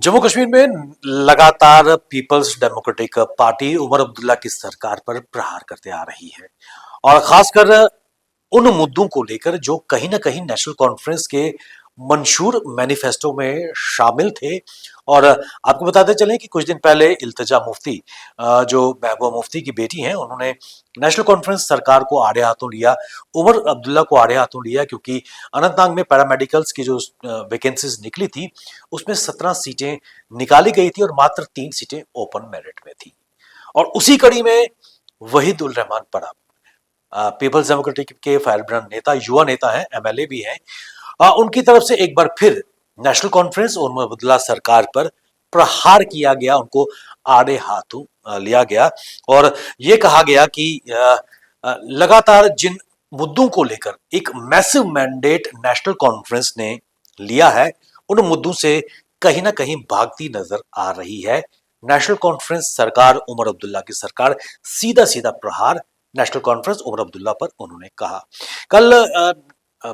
जम्मू कश्मीर में लगातार peoples democratic party Omar Abdullah की सरकार पर प्रहार करते आ रही है और खासकर उन मुद्दों को लेकर जो कहीं ना कहीं नेशनल कॉन्फ्रेंस के मंशूर मैनिफेस्टो में शामिल थे। और आपको बताते चलें कि कुछ दिन पहले इल्तिजा मुफ्ती, जो महबूबा मुफ्ती की बेटी हैं, उन्होंने नेशनल कॉन्फ्रेंस सरकार को आड़े हाथों लिया, उमर अब्दुल्ला को आड़े हाथों लिया, क्योंकि अनंतनाग में पैरामेडिकल्स की जो वैकेंसीज निकली थी उसमें 17 सीटें निकाली गई थी और मात्र 3 सीटें ओपन मेरिट में थी। और उसी कड़ी में वहीद उल रहमान परा, पीपल्स डेमोक्रेटिक के फायरब्रांड नेता, युवा नेता हैं, एमएलए भी हैं, उनकी तरफ से एक बार फिर नेशनल कॉन्फ्रेंस और मुबदला सरकार पर प्रहार किया गया, उनको आड़े हाथों लिया गया और ये कहा गया कि लगातार जिन मुद्दों को लेकर एक मैसिव मैंडेट नेशनल कॉन्फ्रेंस ने लिया है, उन मुद्दों से कहीं ना कहीं भागती नजर आ रही है नेशनल कॉन्फ्रेंस सरकार, उमर अब्दुल्ला की सरकार। सीधा सीधा प्रहार नेशनल कॉन्फ्रेंस उमर अब्दुल्ला पर उन्होंने कहा। कल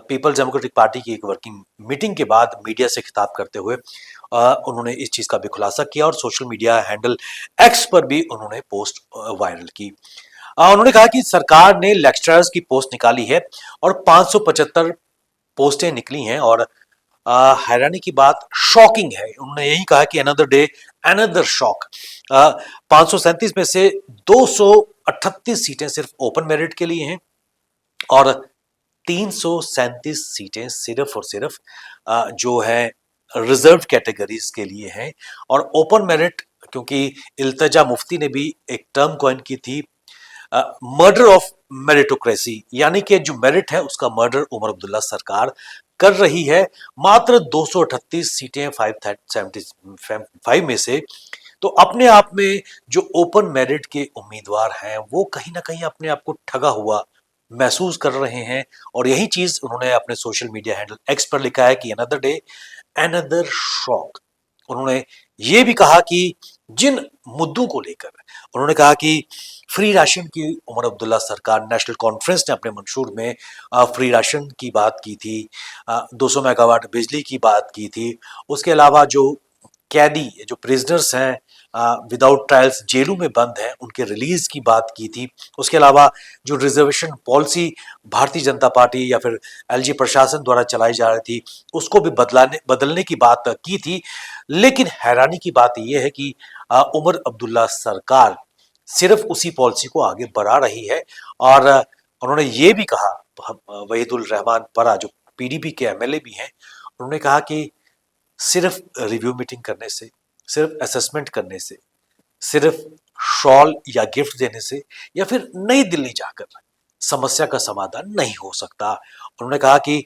पीपल्स डेमोक्रेटिक पार्टी की एक वर्किंग मीटिंग के बाद मीडिया से खिताब करते हुए उन्होंने इस चीज का भी खुलासा किया और सोशल मीडिया हैंडल एक्स पर भी उन्होंने पोस्ट वायरल की। उन्होंने कहा कि सरकार ने लेक्चरर्स की पोस्ट निकाली है और 575 पोस्टें निकली हैं और हैरानी की बात, शॉकिंग है, उन्होंने यही कहा कि अनदर डे अनदर शॉक। 537 में से 238 सीटें सिर्फ ओपन मेरिट के लिए हैं और 337 सीटें सिर्फ और सिर्फ जो है रिजर्व कैटेगरीज के लिए हैं। और ओपन मेरिट, क्योंकि इल्तिजा मुफ्ती ने भी एक टर्म कॉइन की थी, मर्डर ऑफ मेरिटोक्रेसी, यानी कि जो मेरिट है उसका मर्डर उमर अब्दुल्ला सरकार कर रही है। मात्र 238 सीटें 575 में से, तो अपने आप में जो ओपन मेरिट के उम्मीदवार हैं वो कहीं ना कहीं अपने आप को ठगा हुआ महसूस कर रहे हैं। और यही चीज उन्होंने अपने सोशल मीडिया हैंडल एक्स पर लिखा है कि अनदर डे अनदर शॉक। उन्होंने ये भी कहा कि जिन मुद्दों को लेकर उन्होंने कहा कि फ्री राशन की उमर अब्दुल्ला सरकार, नेशनल कॉन्फ्रेंस ने अपने मंशूर में फ्री राशन की बात की थी, 200 मेगावाट बिजली की बात की थी, उसके अलावा जो कैदी, जो प्रिजनर्स हैं विदाउट ट्रायल्स जेलों में बंद हैं, उनके रिलीज की बात की थी, उसके अलावा जो reservation policy Bharatiya Janata party या फिर एलजी प्रशासन द्वारा चलाई जा रही थी उसको भी बदलने की बात की थी। लेकिन हैरानी की बात यह है कि उमर अब्दुल्ला सरकार सिर्फ उसी पॉलिसी को आगे बढ़ा रही है। और उन्होंने ये भी कहा, वहीदुल रहमान परा जो पीडीपी के एमएलए भी हैं, उन्होंने कहा कि सिर्फ रिव्यू मीटिंग करने से, सिर्फ असेसमेंट करने से, सिर्फ शॉल या गिफ्ट देने से या फिर नई दिल्ली जाकर समस्या का समाधान नहीं हो सकता। उन्होंने कहा कि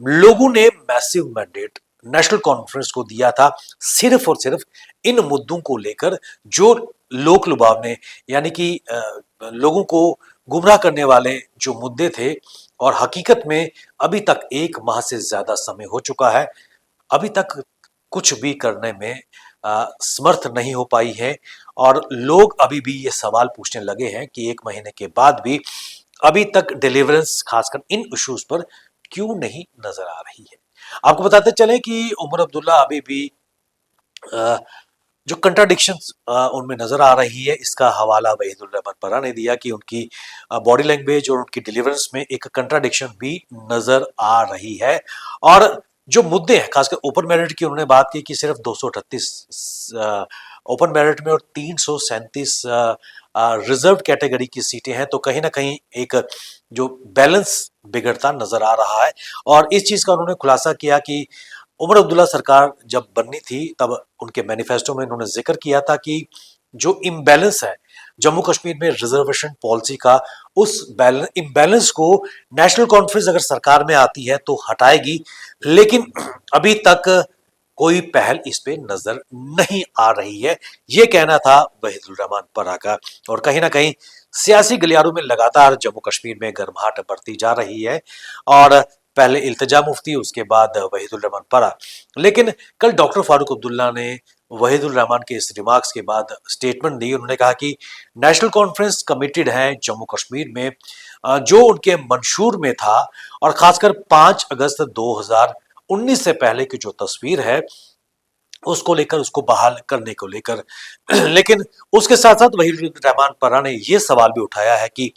लोगों ने मैसिव मैंडेट नेशनल कॉन्फ्रेंस को दिया था सिर्फ और सिर्फ इन मुद्दों को लेकर जो लोक लुभावने, यानी कि लोगों को गुमराह करने वाले जो मुद्दे थे। और हकीकत में अभी तक 1 माह से ज्यादा समय हो चुका है, अभी तक कुछ भी करने में समर्थ नहीं हो पाई है। और लोग अभी भी ये सवाल पूछने लगे हैं कि 1 महीने के बाद भी अभी तक डिलीवरेंस खासकर इन इश्यूज पर क्यों नहीं नजर आ रही है। आपको बताते चले कि उमर अब्दुल्ला अभी भी जो कंट्राडिक्शंस उनमें नजर आ रही है, इसका हवाला वहीदुल रहमान परा ने दिया कि उनकी बॉडी लैंग्वेज और उनकी डिलीवरेंस में एक कंट्राडिक्शन भी नजर आ रही है। और जो मुद्दे हैं, खासकर ओपन मेरिट की उन्होंने बात की कि सिर्फ 238 ओपन मेरिट में और 337 रिजर्व कैटेगरी की सीटें हैं, तो कहीं ना कहीं एक जो बैलेंस बिगड़ता नजर आ रहा है। और इस चीज का उन्होंने खुलासा किया कि उमर अब्दुल्ला सरकार जब बननी थी तब उनके मैनिफेस्टो में उन्होंने जिक्र किया था कि जो इम्बैलेंस है जम्मू कश्मीर में रिजर्वेशन पॉलिसी का, उस इम्बैलेंस को नेशनल कॉन्फ्रेंस अगर सरकार में आती है तो हटाएगी। लेकिन अभी तक कोई पहल इस पे नजर नहीं आ रही है, ये कहना था वहीदुल रहमान परा का। और कहीं ना कहीं सियासी गलियारों में लगातार जम्मू कश्मीर में गर्माहट बढ़ती जा रही है। और पहले इल्तिजा मुफ्ती, उसके बाद वहीदुल रहमान परा। लेकिन कल डॉक्टर फारूक अब्दुल्ला ने वहीदुल रहमान के इस रिमार्क्स के बाद स्टेटमेंट दी। उन्होंने कहा कि नेशनल कॉन्फ्रेंस कमिटेड है जम्मू कश्मीर में जो उनके मंशूर में था, और खासकर 5 अगस्त 2019 से पहले की जो तस्वीर है उसको लेकर, उसको बहाल करने को लेकर। लेकिन उसके साथ साथ वहीद रहमान परा ने यह सवाल भी उठाया है कि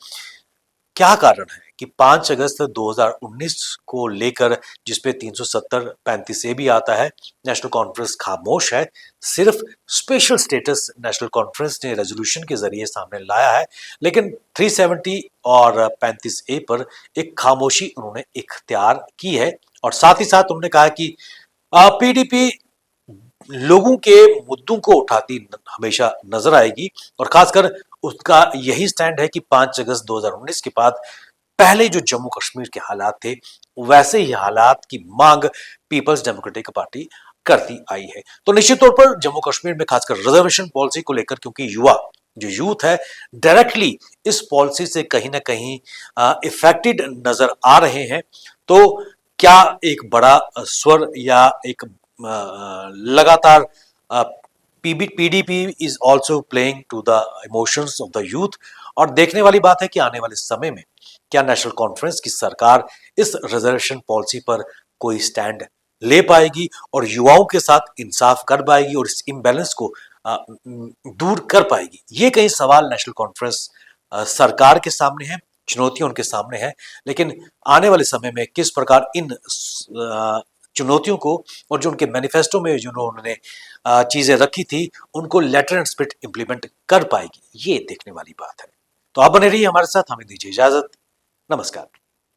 क्या कारण है कि 5 अगस्त 2019 को लेकर, जिसपे 370 35 ए भी आता है, नेशनल कॉन्फ्रेंस खामोश है। सिर्फ स्पेशल स्टेटस नेशनल कॉन्फ्रेंस ने रेजोल्यूशन के जरिए सामने लाया है, लेकिन 370 और 35 ए पर एक खामोशी उन्होंने इख्तियार की है। और साथ ही साथ उन्होंने कहा कि पीडीपी लोगों के मुद्दों को उठाती हमेशा नजर आएगी, और खासकर उसका यही स्टैंड है कि 5 अगस्त 2019 के बाद पहले जो जम्मू कश्मीर के हालात थे, वैसे ही हालात की मांग पीपल्स डेमोक्रेटिक पार्टी करती आई है। तो निश्चित तौर पर जम्मू कश्मीर में खासकर रिजर्वेशन पॉलिसी को लेकर, क्योंकि युवा जो यूथ है डायरेक्टली इस पॉलिसी से कहीं ना कहीं इफेक्टेड नजर आ रहे हैं, तो क्या एक बड़ा स्वर या एक लगातार PDP is also playing to the emotions of the youth. और देखने वाली बात है कि आने वाले समय में क्या नेशनल कॉन्फ्रेंस की सरकार इस रिजर्वेशन पॉलिसी पर कोई स्टैंड ले पाएगी और युवाओं के साथ इंसाफ कर पाएगी और इस इम्बैलेंस को दूर कर पाएगी। ये कई सवाल नेशनल कॉन्फ्रेंस सरकार के सामने है, चुनौतियां उनके सामने है। लेकिन आने वाले समय में किस प्रकार इन चुनौतियों को, और जो उनके मैनिफेस्टो में जो उन्होंने चीजें रखी थी, उनको लेटर एंड स्पिरिट इंप्लीमेंट कर पाएगी, ये देखने वाली बात है। तो आप बने रहिए हमारे साथ, हमें दीजिए इजाजत। नमस्कार।